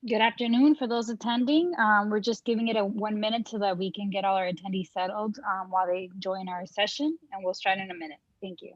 Good afternoon for those attending. We're just giving it a 1 minute so that we can get all our attendees settled while they join our session, and we'll start in a minute. Thank you.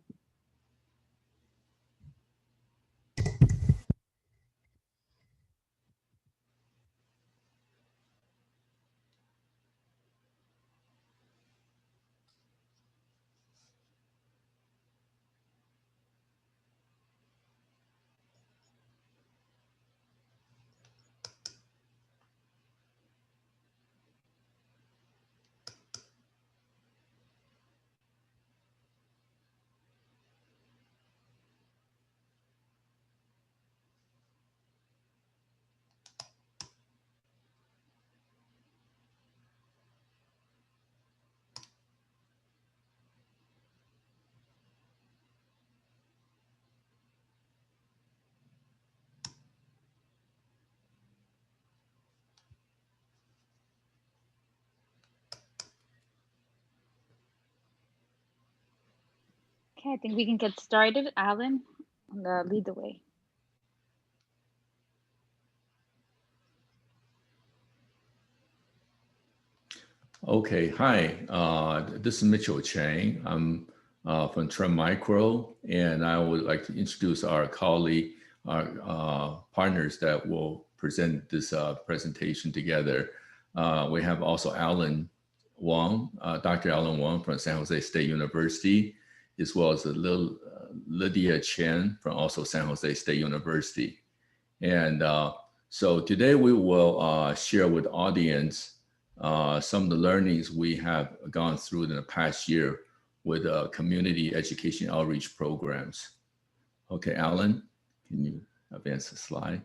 Okay, I think we can get started. Alan, lead the way. Okay, hi, this is Mitchel Chang. I'm from TrendMicro, and I would like to introduce our colleague, our partners that will present this presentation together. We have also Alan Wong, Dr. Alan Wong from San Jose State University, as well as Lydia Chen from also San Jose State University. And so today we will share with the audience some of the learnings we have gone through in the past year with community education outreach programs. Okay, Alan, can you advance the slide?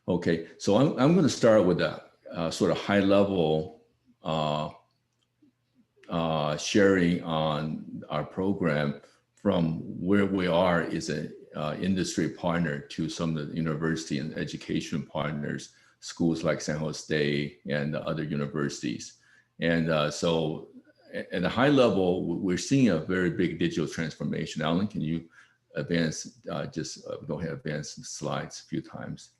Okay, so I'm going to start with a sort of high level sharing on our program from where we are as an industry partner to some of the university and education partners, schools like San Jose State and other universities. And so at a high level, we're seeing a very big digital transformation. Alan, can you advance, go ahead, advance the slides a few times.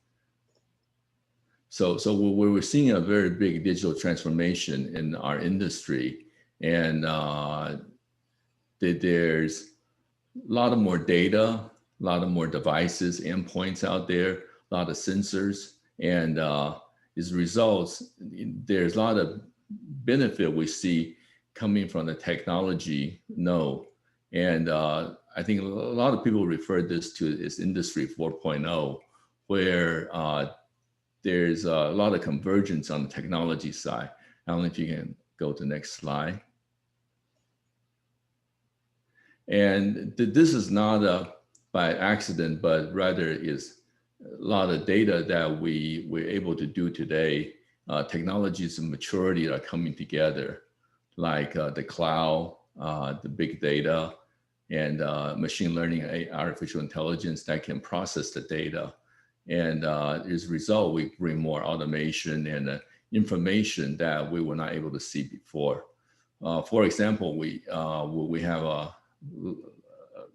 So we're seeing a very big digital transformation in our industry. And there's a lot of more data, a lot of more devices, endpoints out there, a lot of sensors. And as a result, there's a lot of benefit we see coming from the technology node. And I think a lot of people refer this to as Industry 4.0, where there's a lot of convergence on the technology side. I don't know if you can go to the next slide. And this is not by accident, but rather is a lot of data that we're able to do today. Technologies and maturity are coming together, like the cloud, the big data, and machine learning, artificial intelligence that can process the data. And as a result, we bring more automation and information that we were not able to see before. For example, we have a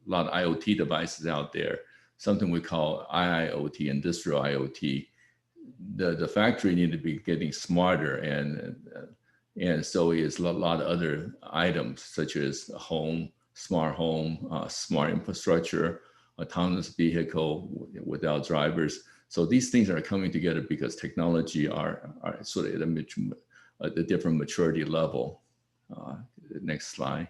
lot of IoT devices out there, something we call IIoT, industrial IoT. The factory need to be getting smarter, and so is a lot of other items such as home, smart infrastructure, autonomous vehicle without drivers. So these things are coming together because technology are sort of at a different maturity level. Next slide.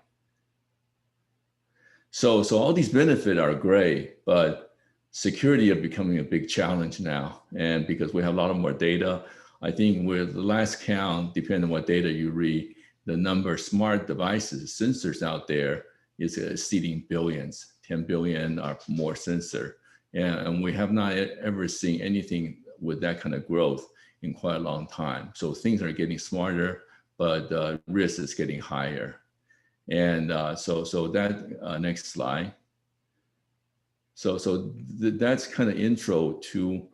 So all these benefits are great, but security are becoming a big challenge now. And because we have a lot of more data, I think with the last count, depending on what data you read, the number of smart devices, sensors out there is exceeding billions. 10 billion or more sensor. And we have not ever seen anything with that kind of growth in quite a long time. So things are getting smarter, but the risk is getting higher. And so that, next slide. So that's kind of intro to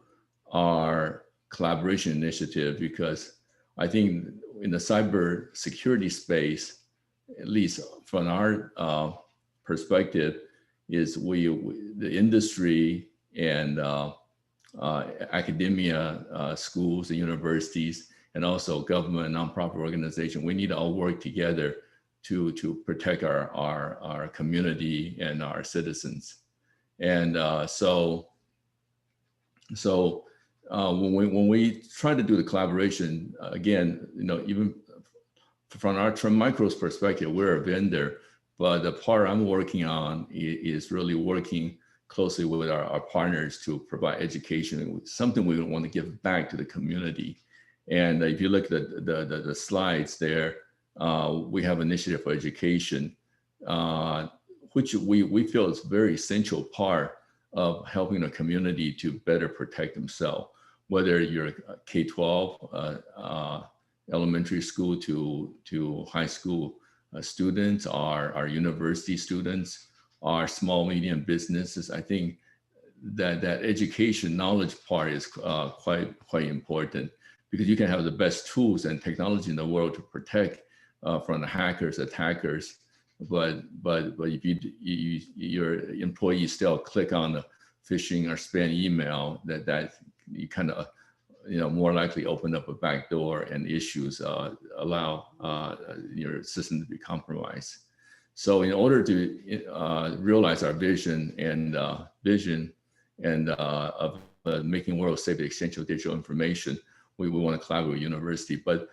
our collaboration initiative, because I think in the cybersecurity space, at least from our perspective, is the industry and academia, schools and universities, and also government and nonprofit organizations. We need to all work together to protect our community and our citizens. And when we try to do the collaboration, again, even from our TrendMicro's perspective, we're a vendor, but the part I'm working on is really working closely with our partners to provide education, something we want to give back to the community. And if you look at the slides there, we have initiative for education, which we feel is a very essential part of helping the community to better protect themselves, whether you're K-12, elementary school to high school students, our university students, our small, medium businesses. I think that education knowledge part is quite important, because you can have the best tools and technology in the world to protect from the hackers, attackers. But if your employees still click on the phishing or spam email, that you kind of more likely open up a back door and issues allow your system to be compromised. So in order to realize our vision of making world safe the exchange of digital information, we want to collaborate with university, but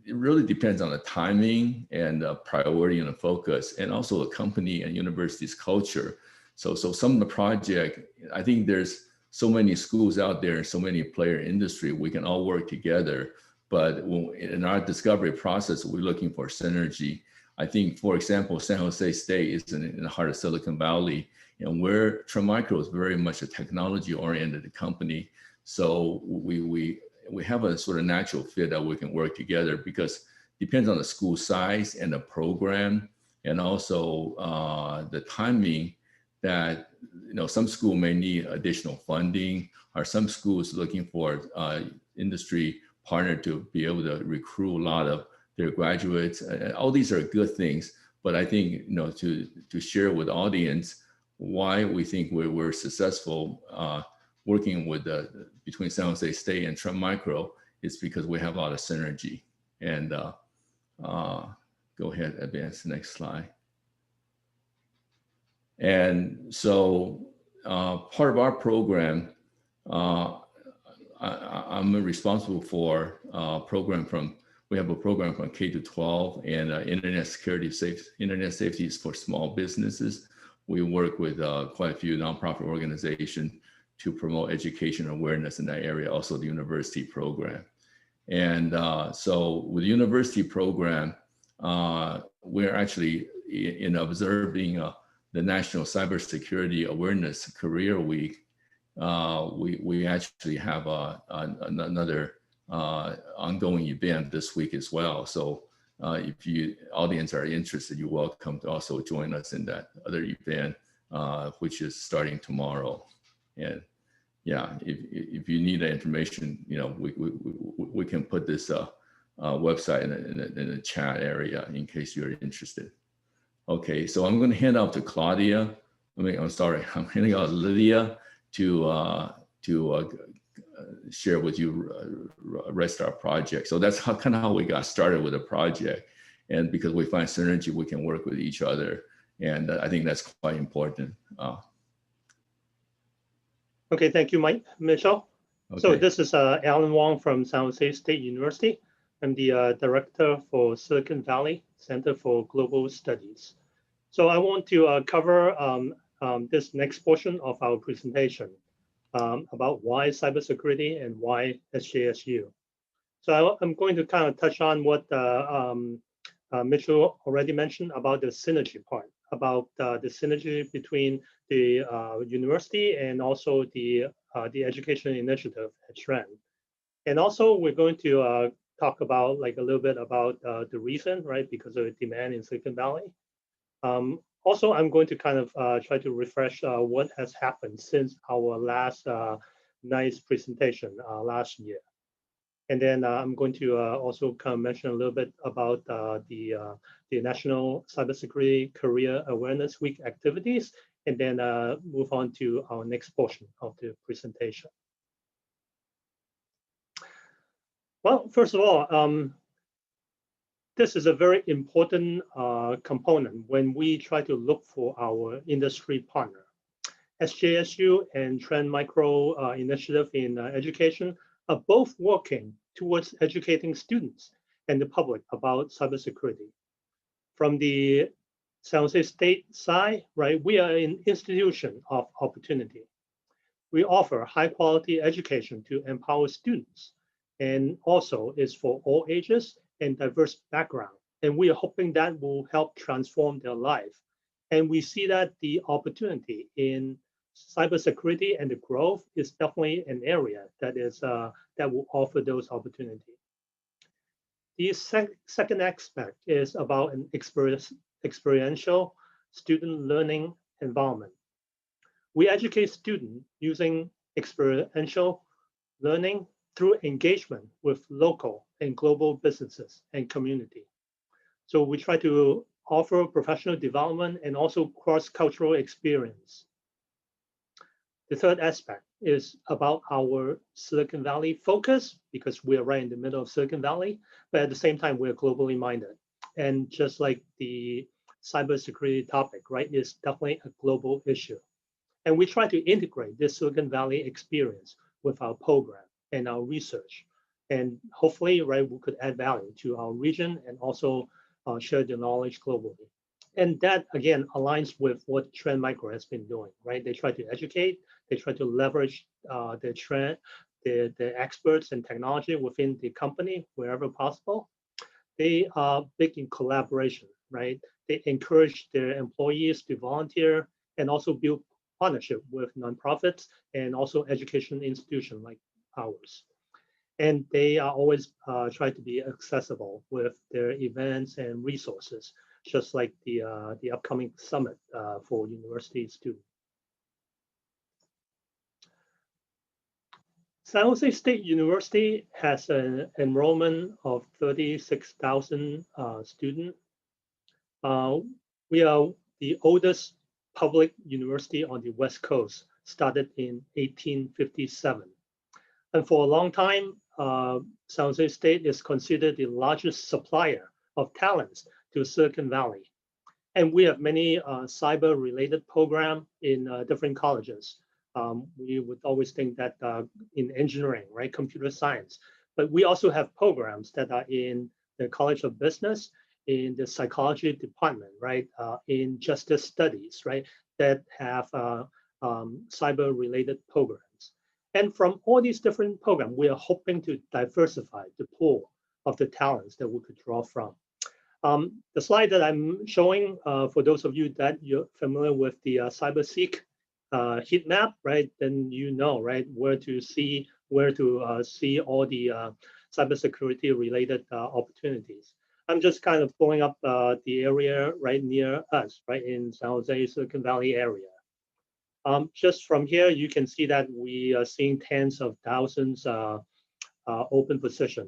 it really depends on the timing and the priority and the focus, and also the company and university's culture. So some of the project, I think there's so many schools out there and so many player industry, we can all work together. But in our discovery process, we're looking for synergy. I think, for example, San Jose State is in the heart of Silicon Valley, and where TrendMicro is very much a technology-oriented company. So we have a sort of natural fit that we can work together, because it depends on the school size and the program, and also the timing, that some school may need additional funding, or some schools looking for industry partner to be able to recruit a lot of their graduates. All these are good things, but I think to share with the audience why we think we're successful working with between San Jose State and TrendMicro is because we have a lot of synergy. And go ahead, advance the next slide. And so part of our program, I'm responsible for we have a program from K to 12 and internet safety is for small businesses. We work with quite a few nonprofit organizations to promote education awareness in that area, also the university program. And so with the university program, we're actually in observing the National Cybersecurity Awareness Career Week. We actually have another ongoing event this week as well. So if you audience are interested, you're welcome to also join us in that other event, which is starting tomorrow. And yeah, if you need that information, we can put this website in the chat area in case you're interested. Okay, so I'm going to hand off to Claudia. I'm sorry, I'm handing off Lydia to share with you rest of our project. So that's kind of how we got started with the project, and because we find synergy, we can work with each other, and I think that's quite important. Okay, thank you, Mitchel. Okay. So this is Alan Wong from San Jose State University. I'm the director for Silicon Valley Center for Global Studies. So I want to cover this next portion of our presentation about why cybersecurity and why SJSU. So I'm going to kind of touch on what Mitchel already mentioned about the synergy part, about the synergy between the university and also the education initiative at Trend. And also we're going to talk about a little bit about the reason, right, because of the demand in Silicon Valley. Also, I'm going to kind of try to refresh what has happened since our last nice presentation last year. And then I'm going to also kind of mention a little bit about the National Cybersecurity Career Awareness Week activities and then move on to our next portion of the presentation. Well, first of all, this is a very important component when we try to look for our industry partner. SJSU and TrendMicro initiative in education are both working towards educating students and the public about cybersecurity. From the San Jose State side, right, we are an institution of opportunity. We offer high quality education to empower students, and also is for all ages and diverse background. And we are hoping that will help transform their life. And we see that the opportunity in cybersecurity and the growth is definitely an area that is that will offer those opportunities. The second aspect is about an experiential student learning environment. We educate students using experiential learning through engagement with local and global businesses and community. So we try to offer professional development and also cross-cultural experience. The third aspect is about our Silicon Valley focus, because we're right in the middle of Silicon Valley, but at the same time, we're globally minded. And just like the cybersecurity topic, right, is definitely a global issue. And we try to integrate this Silicon Valley experience with our program and our research. And hopefully, right, we could add value to our region and also share the knowledge globally. And that, again, aligns with what TrendMicro has been doing, right? They try to educate, they try to leverage the experts and technology within the company wherever possible. They are big in collaboration, right? They encourage their employees to volunteer and also build partnership with nonprofits and also education institutions like ours. And they are always try to be accessible with their events and resources, just like the upcoming summit for university students. San Jose State University has an enrollment of 36,000 students. We are the oldest public university on the West Coast, started in 1857. And for a long time, San Jose State is considered the largest supplier of talents to Silicon Valley. And we have many cyber-related programs in different colleges. We would always think that in engineering, right, computer science, but we also have programs that are in the College of Business, in the psychology department, right, in justice studies, right, that have cyber-related programs. And from all these different programs, we are hoping to diversify the pool of the talents that we could draw from. The slide that I'm showing, for those of you that you're familiar with the CyberSeek heat map, right, then you know, right, where to see all the cybersecurity related opportunities. I'm just kind of pulling up the area right near us, right, in San Jose, Silicon Valley area. Just from here, you can see that we are seeing tens of thousands open position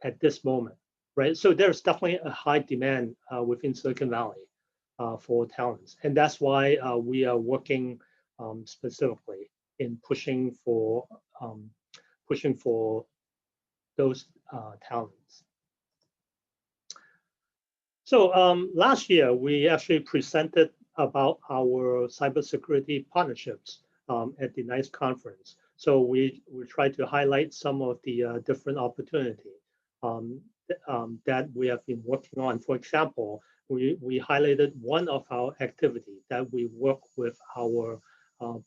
at this moment, right? So there's definitely a high demand within Silicon Valley for talents. And that's why we are working specifically in pushing for those talents. So last year, we actually presented about our cybersecurity partnerships at the NICE conference. So we try to highlight some of the different opportunities that we have been working on. For example, we highlighted one of our activities that we work with our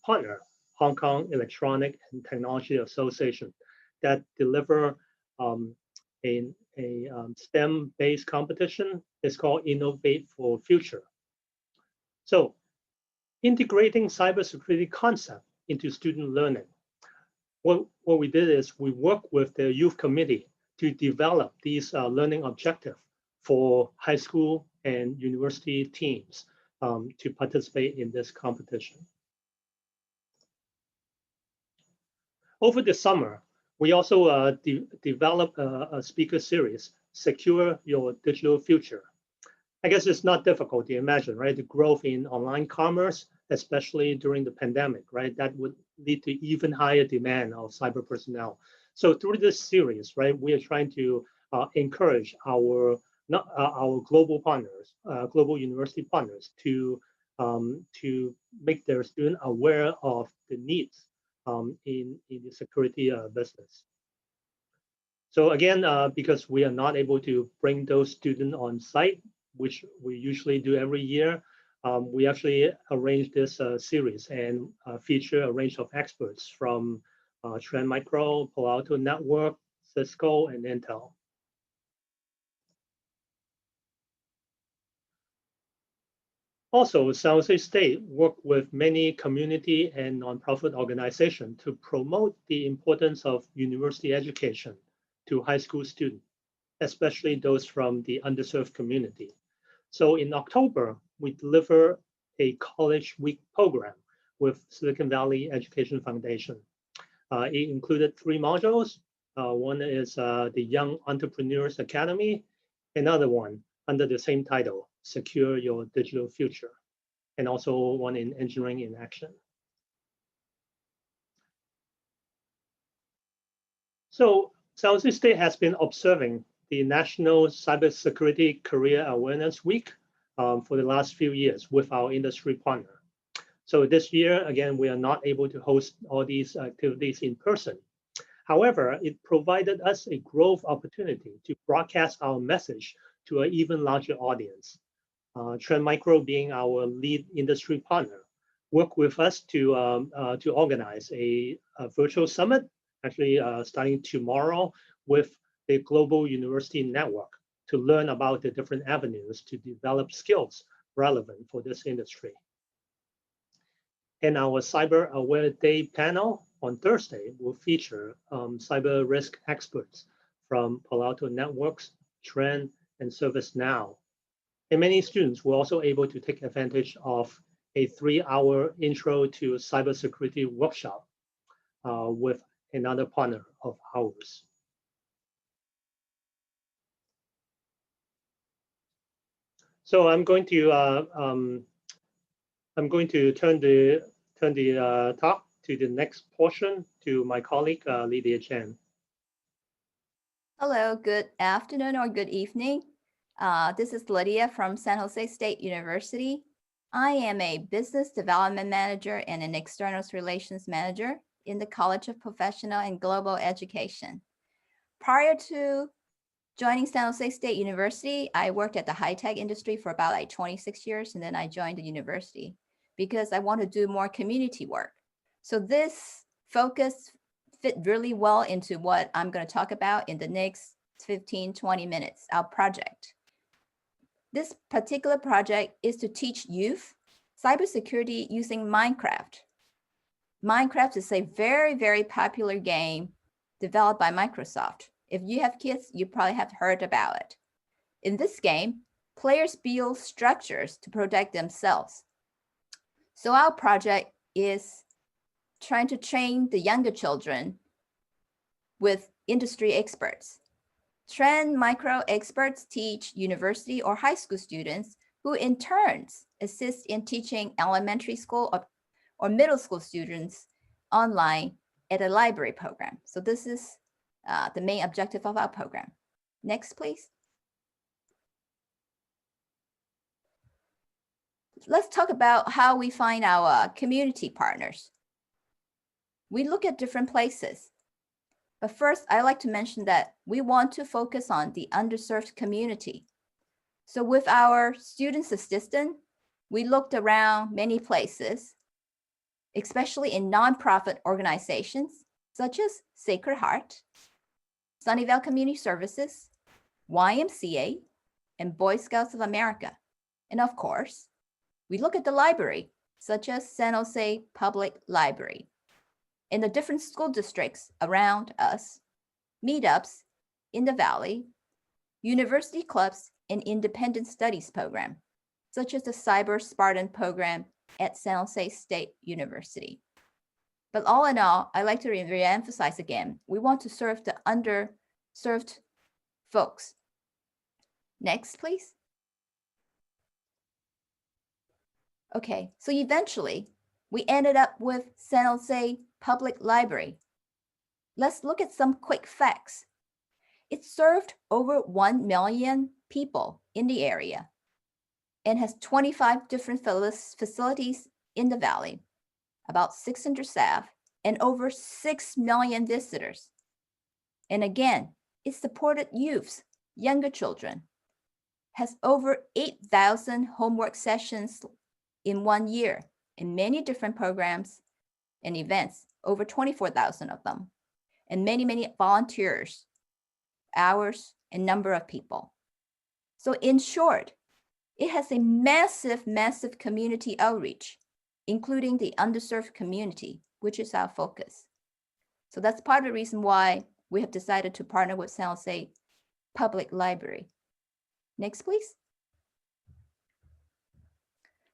partner, Hong Kong Electronic and Technology Association, that deliver a STEM-based competition. It's called Innovate for Future. So integrating cybersecurity concept into student learning. What we did is we worked with the youth committee to develop these learning objectives for high school and university teams to participate in this competition. Over the summer, we also developed a speaker series, Secure Your Digital Future. I guess it's not difficult to imagine, right? The growth in online commerce especially during the pandemic, right? That would lead to even higher demand of cyber personnel. So through this series, right, we are trying to encourage our global partners, global university partners, to make their students aware of the needs in the security business. So again, because we are not able to bring those students on site, which we usually do every year, we actually arranged this series and feature a range of experts from TrendMicro, Palo Alto Network, Cisco, and Intel. Also, San Jose State worked with many community and nonprofit organizations to promote the importance of university education to high school students, especially those from the underserved community. So in October, we deliver a College Week program with Silicon Valley Education Foundation. It included 3 modules. One is the Young Entrepreneurs Academy, another one under the same title, Secure Your Digital Future, and also one in Engineering in Action. So San Jose State has been observing the National Cybersecurity Career Awareness Week for the last few years with our industry partner. So this year, again, we are not able to host all these activities in person. However, it provided us a growth opportunity to broadcast our message to an even larger audience. TrendMicro, being our lead industry partner, worked with us to organize a virtual summit, actually starting tomorrow, with the Global University Network to learn about the different avenues to develop skills relevant for this industry. And our Cyber Aware Day panel on Thursday will feature cyber risk experts from Palo Alto Networks, Trend, and ServiceNow. And many students were also able to take advantage of a 3-hour intro to cybersecurity workshop with another partner of ours. So I'm going to turn the talk to the next portion to my colleague Lydia Chang. Hello, good afternoon or good evening. This is Lydia from San Jose State University. I am a business development manager and an external relations manager in the College of Professional and Global Education. Prior to joining San Jose State University, I worked at the high-tech industry for about like 26 years, and then I joined the university because I want to do more community work. So this focus fit really well into what I'm going to talk about in the next 15, 20 minutes, our project. This particular project is to teach youth cybersecurity using Minecraft. Minecraft is a very, very popular game developed by Microsoft. If you have kids, you probably have heard about it. In this game, players build structures to protect themselves. So our project is trying to train the younger children with industry experts. TrendMicro experts teach university or high school students who in turns assist in teaching elementary school or middle school students online at a library program. So this is the main objective of our program. Next, please. Let's talk about how we find our community partners. We look at different places. But first, I like to mention that we want to focus on the underserved community. So with our students assistant, we looked around many places, especially in nonprofit organizations such as Sacred Heart, Sunnyvale Community Services, YMCA, and Boy Scouts of America. And of course, we look at the library, such as San Jose Public Library. In the different school districts around us, meetups in the Valley, university clubs, and independent studies program, such as the Cyber Spartan program at San Jose State University. But all in all, I like to re-emphasize again, we want to serve the underserved folks. Next, please. Okay, so eventually we ended up with San Jose Public Library. Let's look at some quick facts. It served over 1 million people in the area and has 25 different facilities in the valley, about 600 staff, and over 6 million visitors. And again, it supported youths, younger children, has over 8,000 homework sessions in 1 year in many different programs and events, over 24,000 of them, and many, many volunteers, hours, and number of people. So in short, it has a massive, massive community outreach, including the underserved community, which is our focus. So that's part of the reason why we have decided to partner with San Jose Public Library. Next, please.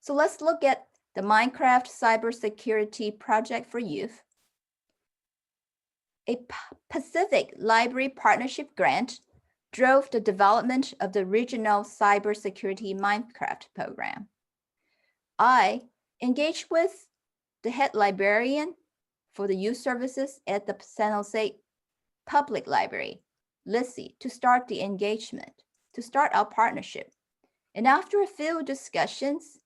So let's look at the Minecraft Cybersecurity Project for Youth. A Pacific Library Partnership grant drove the development of the regional cybersecurity Minecraft program. I engaged with the head librarian for the youth services at the San Jose Public Library, Lizzie, to start the engagement, to start our partnership. And after a few discussions,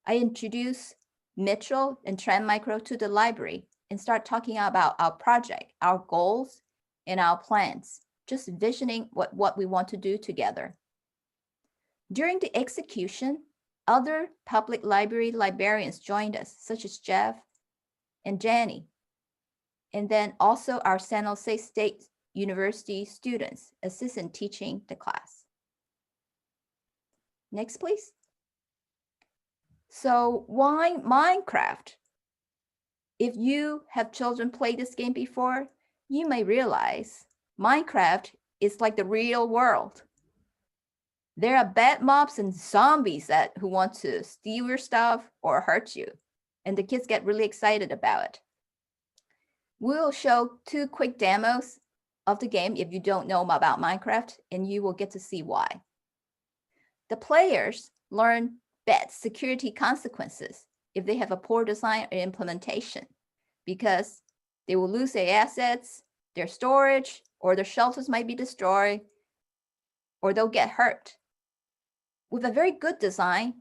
I introduced Mitchel and TrendMicro to the library and start talking about our project, our goals, and our plans, just visioning what we want to do together. During the execution, other public library librarians joined us, such as Jeff and Jenny, and then also our San Jose State University students assistant teaching the class. Next, please. So why Minecraft? If you have children play this game before, you may realize Minecraft is like the real world. There are bad mobs and zombies who want to steal your stuff or hurt you, and the kids get really excited about it. We'll show 2 quick demos of the game if you don't know about Minecraft, and you will get to see why. The players learn bad security consequences if they have a poor design or implementation, because they will lose their assets, their storage, or their shelters might be destroyed, or they'll get hurt. With a very good design,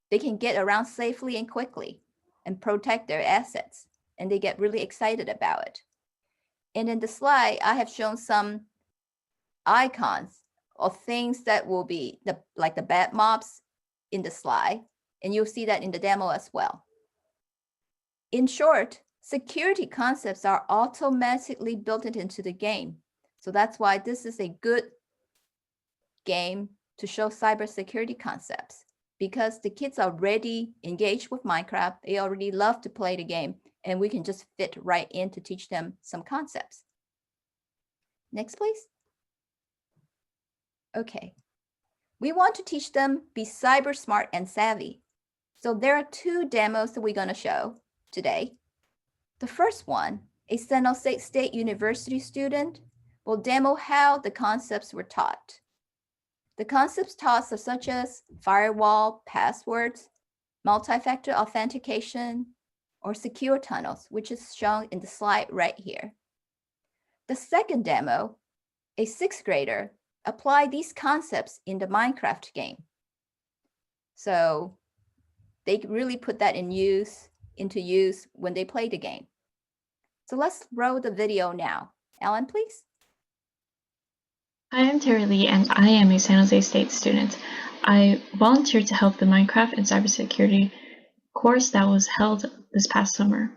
they can get around safely and quickly and protect their assets, and they get really excited about it. And in the slide, I have shown some icons of things that will be like the bad mobs in the slide, and you'll see that in the demo as well. In short, security concepts are automatically built into the game. So that's why this is a good game to show cybersecurity concepts, because the kids are already engaged with Minecraft. They already love to play the game, and we can just fit right in to teach them some concepts. Next, please. Okay. We want to teach them be cyber smart and savvy. So there are 2 demos that we're going to show today. The first one, a San Jose State University student, will demo how the concepts were taught. The concepts taught are such as firewall, passwords, multi-factor authentication, or secure tunnels, which is shown in the slide right here. The second demo, a 6th grader, applied these concepts in the Minecraft game. So they really put that into use when they play the game. So let's roll the video now. Ellen, please. Hi, I'm Terry Lee, and I am a San Jose State student. I volunteered to help the Minecraft and Cybersecurity course that was held this past summer.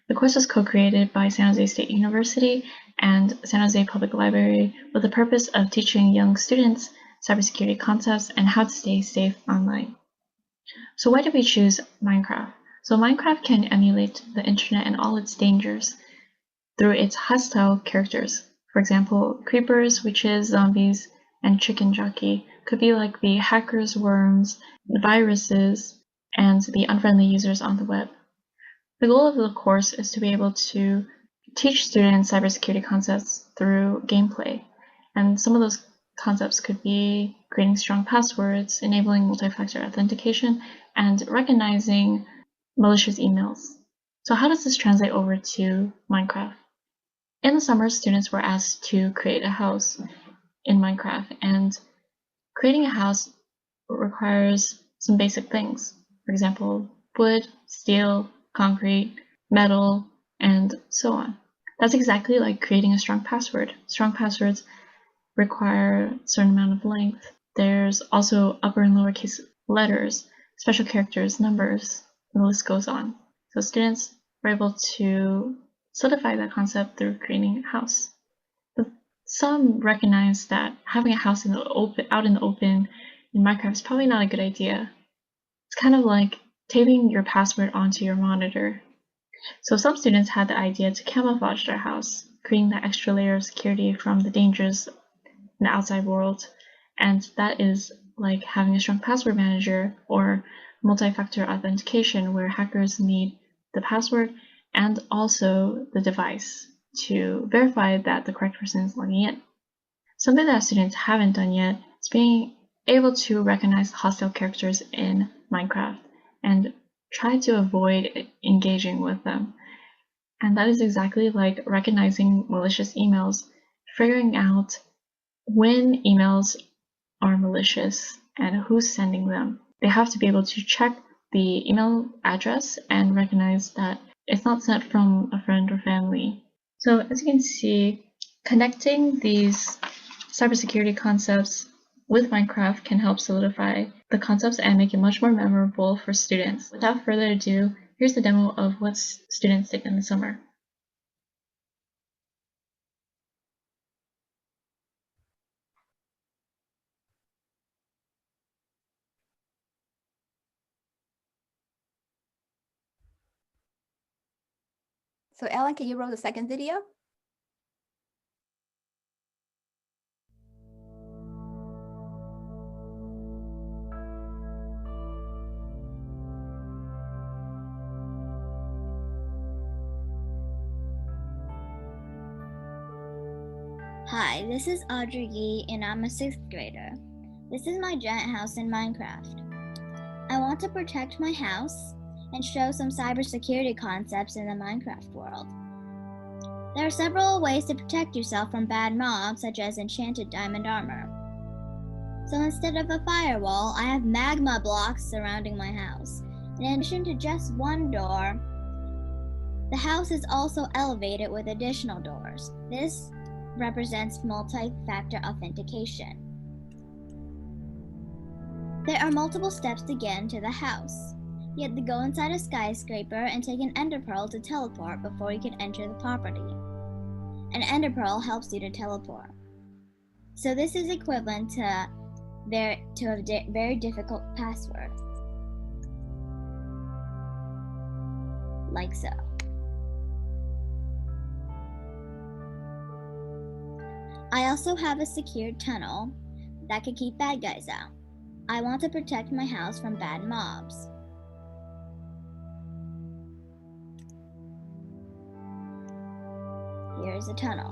The course was co-created by San Jose State University and San Jose Public Library with the purpose of teaching young students cybersecurity concepts and how to stay safe online. So why did we choose Minecraft? So Minecraft can emulate the internet and all its dangers through its hostile characters. For example, creepers, witches, zombies, and chicken jockey could be like the hackers, worms, viruses, and the unfriendly users on the web. The goal of the course is to be able to teach students cybersecurity concepts through gameplay. And some of those concepts could be creating strong passwords, enabling multi-factor authentication, and recognizing malicious emails. So how does this translate over to Minecraft? In the summer, students were asked to create a house in Minecraft, and creating a house requires some basic things. For example, wood, steel, concrete, metal, and so on. That's exactly like creating a strong password. Strong passwords require a certain amount of length. There's also upper and lowercase letters, special characters, numbers, and the list goes on. So students were able to solidify that concept through creating a house. But some recognize that having a house in the open, out in the open in Minecraft is probably not a good idea. It's kind of like taping your password onto your monitor. So some students had the idea to camouflage their house, creating that extra layer of security from the dangers in the outside world. And that is like having a strong password manager or multi-factor authentication, where hackers need the password and also the device to verify that the correct person is logging in. Something that students haven't done yet is being able to recognize hostile characters in Minecraft and try to avoid engaging with them. And that is exactly like recognizing malicious emails, figuring out when emails are malicious and who's sending them. They have to be able to check the email address and recognize that it's not sent from a friend or family. So as you can see, connecting these cybersecurity concepts with Minecraft can help solidify the concepts and make it much more memorable for students. Without further ado, here's the demo of what students did in the summer. So Ellen, can you roll the second video? Hi, this is Audrey Yee, and I'm a 6th grader. This is my giant house in Minecraft. I want to protect my house and show some cybersecurity concepts in the Minecraft world. There are several ways to protect yourself from bad mobs, such as enchanted diamond armor. So instead of a firewall, I have magma blocks surrounding my house. In addition to just one door, the house is also elevated with additional doors. This represents multi-factor authentication. There are multiple steps to get into the house. You have to go inside a skyscraper and take an ender pearl to teleport before you can enter the property. An ender pearl helps you to teleport. So this is equivalent to a very difficult password. Like so. I also have a secured tunnel that could keep bad guys out. I want to protect my house from bad mobs. Here's a tunnel.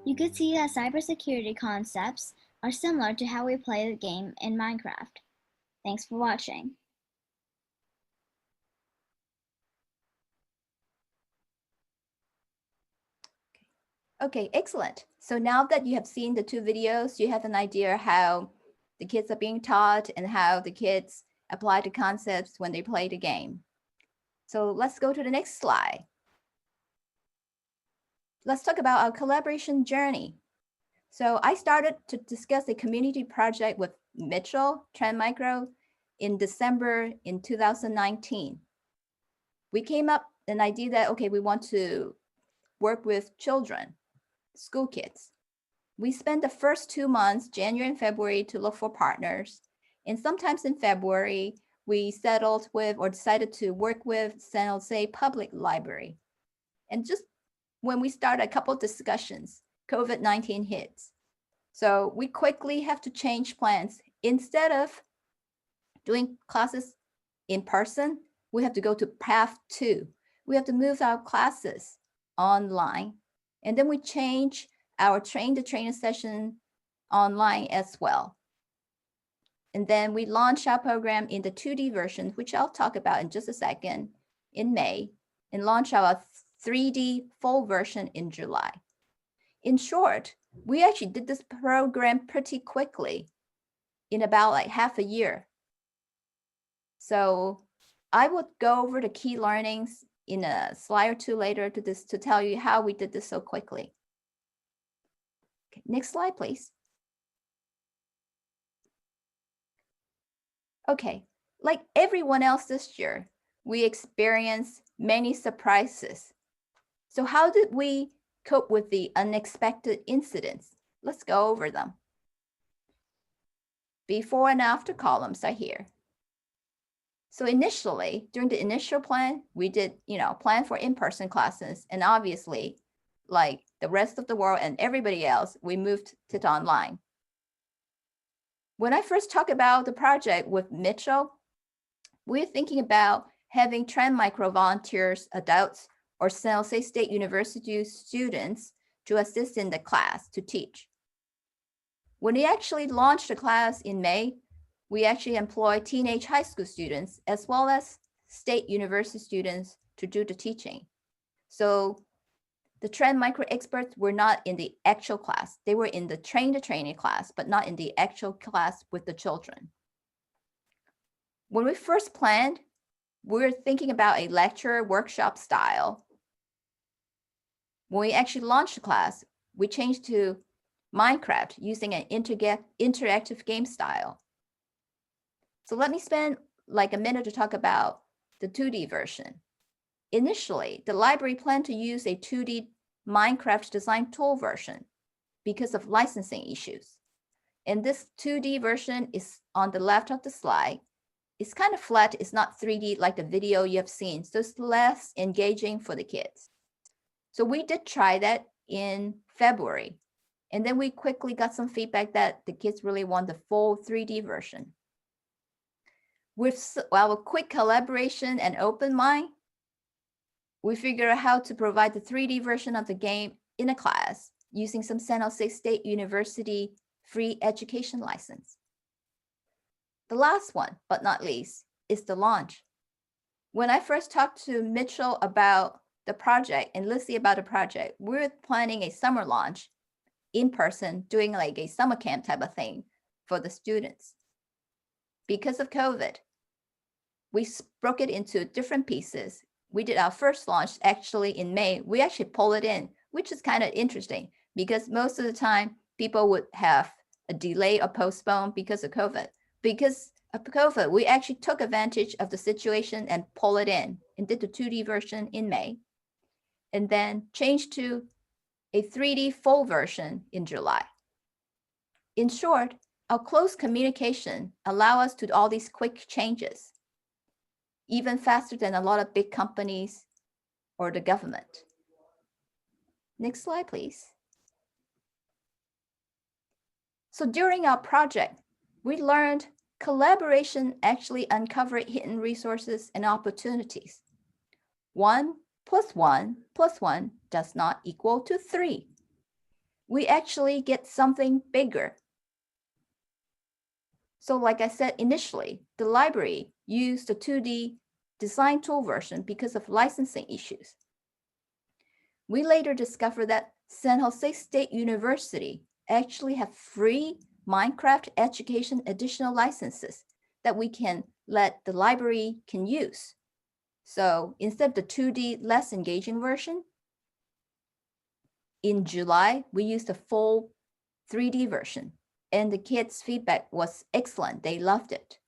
You could see that cybersecurity concepts are similar to how we play the game in Minecraft. Thanks for watching. Okay, excellent. So now that you have seen the two videos, you have an idea how the kids are being taught and how the kids apply the concepts when they play the game. So let's go to the next slide. Let's talk about our collaboration journey. So I started to discuss a community project with Mitchel, TrendMicro, in December in 2019. We came up with an idea that, okay, we want to work with children, school kids. We spent the first 2 months, January and February, to look for partners. And sometimes in February, we settled with or decided to work with San Jose Public Library. And just when we started a couple of discussions, COVID-19 hits. So we quickly have to change plans. Instead of doing classes in person, we have to go to path 2. We have to move our classes online. And then we change our train-the-trainer session online as well. And then we launched our program in the 2D version, which I'll talk about in just a second, in May, and launch our 3D full version in July. In short, we actually did this program pretty quickly in about like half a year. So I would go over the key learnings in a slide or two later to tell you how we did this so quickly. Okay, next slide, please. Okay, like everyone else this year, we experienced many surprises. So how did we cope with the unexpected incidents? Let's go over them. Before and after columns are here. So initially, during the initial plan, we did, plan for in-person classes. And obviously, like the rest of the world and everybody else, we moved to online. When I first talked about the project with Mitchel, we're thinking about having TrendMicro volunteers, adults, or San Jose State University students to assist in the class to teach. When we actually launched the class in May, we actually employed teenage high school students as well as state university students to do the teaching. So the TrendMicro experts were not in the actual class. They were in the train-the-trainer class, but not in the actual class with the children. When we first planned, we were thinking about a lecture workshop style. When we actually launched the class, we changed to Minecraft using an interactive game style. So let me spend like a minute to talk about the 2D version. Initially, the library planned to use a 2D Minecraft design tool version because of licensing issues. And this 2D version is on the left of the slide. It's kind of flat. It's not 3D like the video you have seen. So it's less engaging for the kids. So we did try that in February. And then we quickly got some feedback that the kids really want the full 3D version. With our quick collaboration and open mind, we figured out how to provide the 3D version of the game in a class using some San Jose State University free education license. The last one, but not least, is the launch. When I first talked to Mitchel about the project and Lydia about the project, we were planning a summer launch in person, doing like a summer camp type of thing for the students. Because of COVID, we broke it into different pieces. We did our first launch actually in May. We actually pulled it in, which is kind of interesting because most of the time people would have a delay or postpone because of COVID. Because of COVID, we actually took advantage of the situation and pulled it in and did the 2D version in May, and then changed to a 3D full version in July. In short, our close communication allow us to do all these quick changes, even faster than a lot of big companies or the government. Next slide, please. So during our project, we learned collaboration actually uncovered hidden resources and opportunities. 1 + 1 + 1 does not equal to 3. We actually get something bigger. So like I said initially, the library used the 2D design tool version because of licensing issues. We later discovered that San Jose State University actually have free Minecraft education additional licenses that we can let the library can use. So instead of the 2D less engaging version, in July, we used the full 3D version, and the kids' feedback was excellent. They loved it.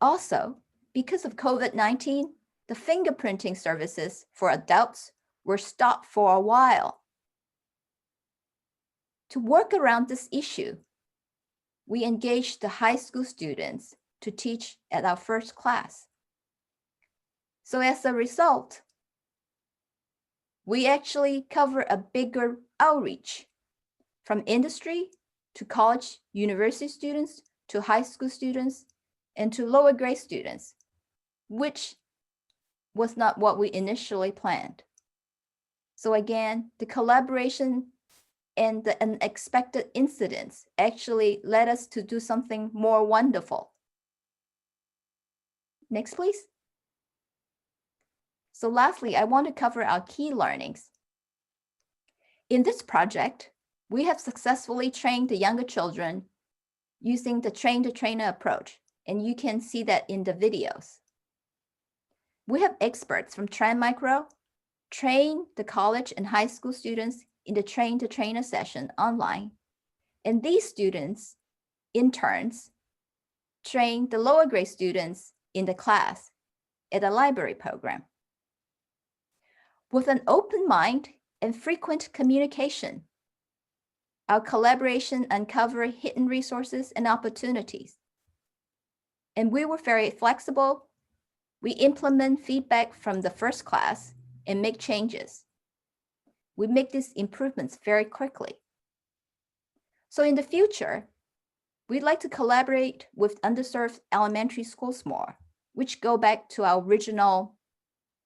Also, because of COVID-19, the fingerprinting services for adults were stopped for a while. To work around this issue, we engaged the high school students to teach at our first class. So as a result, we actually cover a bigger outreach from industry to college, university students, to high school students, and to lower grade students, which was not what we initially planned. So again, the collaboration and the unexpected incidents actually led us to do something more wonderful. Next, please. So lastly, I want to cover our key learnings. In this project, we have successfully trained the younger children using the train-the-trainer approach, and you can see that in the videos. We have experts from TrendMicro train the college and high school students in the train-the-trainer session online, and these students, interns, train the lower grade students in the class at a library program. With an open mind and frequent communication, our collaboration uncovered hidden resources and opportunities. And we were very flexible. We implement feedback from the first class and make changes. We make these improvements very quickly. So in the future, we'd like to collaborate with underserved elementary schools more, which go back to our original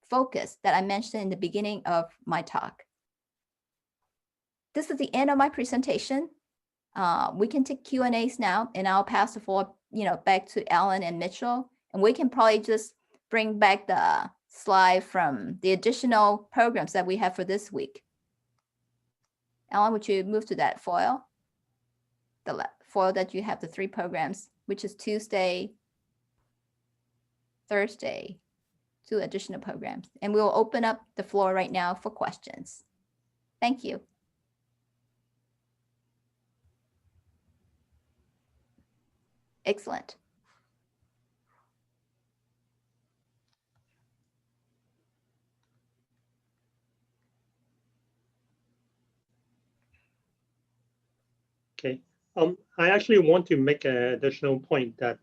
focus that I mentioned in the beginning of my talk. This is the end of my presentation. We can take Q&As now, and I'll pass the floor, back to Alan and Mitchel, and we can probably just bring back the slide from the additional programs that we have for this week. Alan, would you move to that foil? The foil that you have the 3 programs, which is Tuesday, Thursday, 2 additional programs. And we will open up the floor right now for questions. Thank you. Excellent. Okay. I actually want to make an additional point that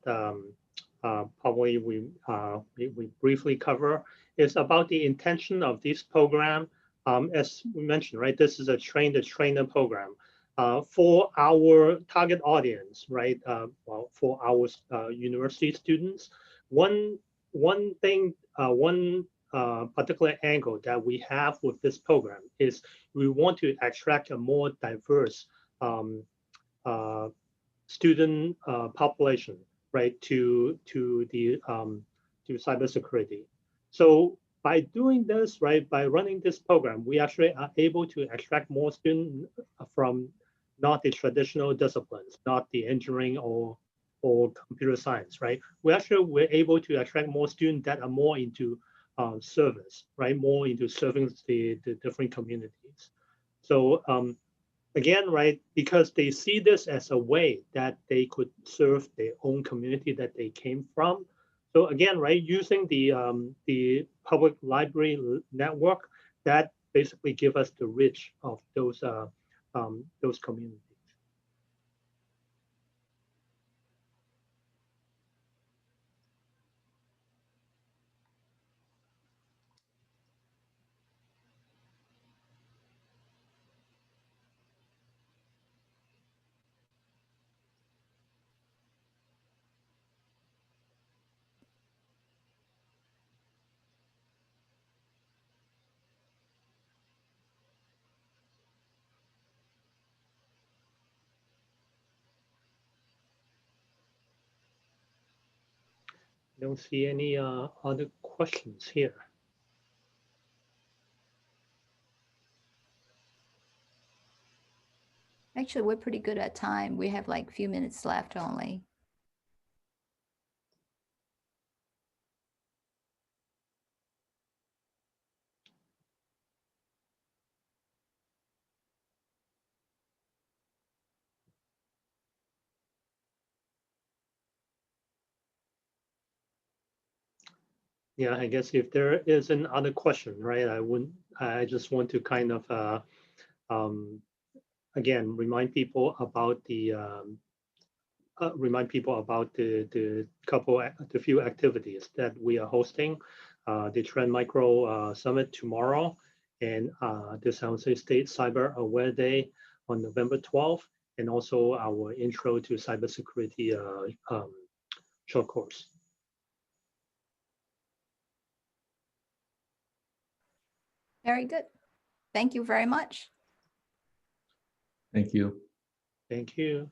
probably we briefly cover is about the intention of this program. As we mentioned, right, this is a train-the-trainer program for our target audience, right? Well, for our university students. One thing, one particular angle that we have with this program is we want to attract a more diverse student population, right, to cybersecurity. So by doing this, right, by running this program, we actually are able to attract more students from not the traditional disciplines, not the engineering or computer science, right? We're able to attract more students that are more into service, right, more into serving the different communities. So again, right, because they see this as a way that they could serve their own community that they came from. So again, right, using the public library network, that basically give us the reach of those communities. I don't see any other questions here. Actually, we're pretty good at time. We have like a few minutes left only. Yeah, I guess if there is another question, right, I just want to kind of, again, remind people about the few activities that we are hosting, the TrendMicro Summit tomorrow, and the San Jose State Cyber Aware Day on November 12th, and also our Intro to Cybersecurity short course. Very good. Thank you very much. Thank you. Thank you.